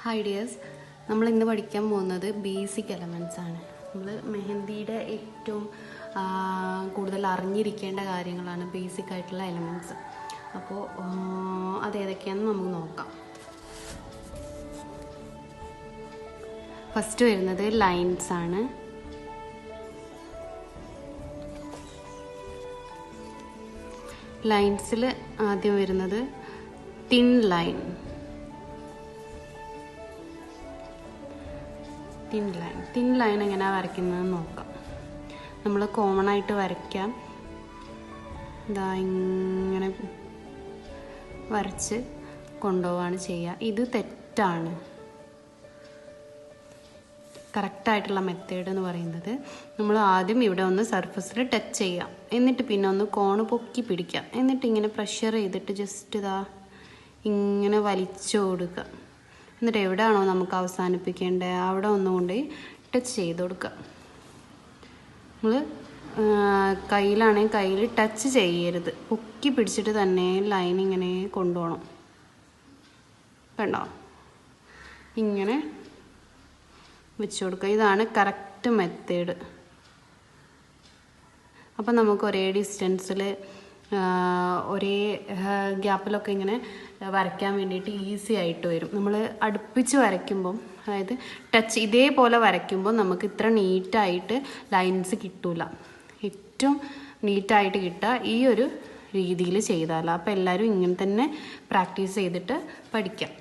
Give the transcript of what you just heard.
Hi dears, നമ്മൾ ഇന്ന് പഠിക്കാൻ പോകുന്നത് ബേസിക് എലമെൻറ്റ്സ് ആണ്. നമ്മൾ മെഹന്തിയുടെ ഏറ്റവും കൂടുതൽ അറിഞ്ഞിരിക്കേണ്ട കാര്യങ്ങളാണ് ബേസിക് ആയിട്ടുള്ള എലമെൻറ്റ്സ്. അപ്പോൾ അതേതൊക്കെയാണെന്ന് നമുക്ക് നോക്കാം. ഫസ്റ്റ് വരുന്നത് ലൈൻസ് ആണ്. ലൈൻസിൽ ആദ്യം വരുന്നത് തിൻ ലൈൻ. തിൻ ലൈൻ എങ്ങനെയാണ് വരയ്ക്കുന്നതെന്ന് നോക്കാം. നമ്മൾ കോമൺ ആയിട്ട് വരയ്ക്കാം. ഇതാ ഇങ്ങനെ വരച്ച് കൊണ്ടുപോവാണ് ചെയ്യുക. ഇത് തെറ്റാണ്. കറക്റ്റായിട്ടുള്ള മെത്തേഡ് എന്ന് പറയുന്നത് നമ്മൾ ആദ്യം ഇവിടെ ഒന്ന് സർഫസിൽ ടച്ച് ചെയ്യാം, എന്നിട്ട് പിന്നെ ഒന്ന് കോണ് പൊക്കി പിടിക്കാം, എന്നിട്ട് ഇങ്ങനെ പ്രഷർ ചെയ്തിട്ട് ജസ്റ്റ് ഇതാ ഇങ്ങനെ വലിച്ചു കൊടുക്കുക. എന്നിട്ട് എവിടെയാണോ നമുക്ക് അവസാനിപ്പിക്കേണ്ടത് അവിടെ ഒന്നുകൊണ്ട് ടച്ച് ചെയ്ത് കൊടുക്കുക. നമ്മൾ കയ്യിലാണെങ്കിൽ കയ്യിൽ ടച്ച് ചെയ്യരുത്, പൊക്കി പിടിച്ചിട്ട് തന്നെ ലൈൻ ഇങ്ങനെ കൊണ്ടുപോകണം. കണ്ടോ, ഇങ്ങനെ വെച്ച് കൊടുക്കുക. ഇതാണ് കറക്റ്റ് മെത്തേഡ്. അപ്പം നമുക്ക് ഒരേ ഡിസ്റ്റൻസിൽ ഒരേ ഗ്യാപ്പിലൊക്കെ ഇങ്ങനെ വരയ്ക്കാൻ വേണ്ടിയിട്ട് ഈസി ആയിട്ട് വരും. നമ്മൾ അടുപ്പിച്ച് വരയ്ക്കുമ്പം, അതായത് ടച്ച് ഇതേപോലെ വരയ്ക്കുമ്പോൾ നമുക്ക് ഇത്ര നീറ്റായിട്ട് ലൈൻസ് കിട്ടില്ല. ഏറ്റവും നീറ്റായിട്ട് കിട്ടുക ഈ ഒരു രീതിയിൽ ചെയ്താൽ. അപ്പോൾ എല്ലാവരും ഇങ്ങനെ തന്നെ പ്രാക്ടീസ് ചെയ്തിട്ട് പഠിക്കാം.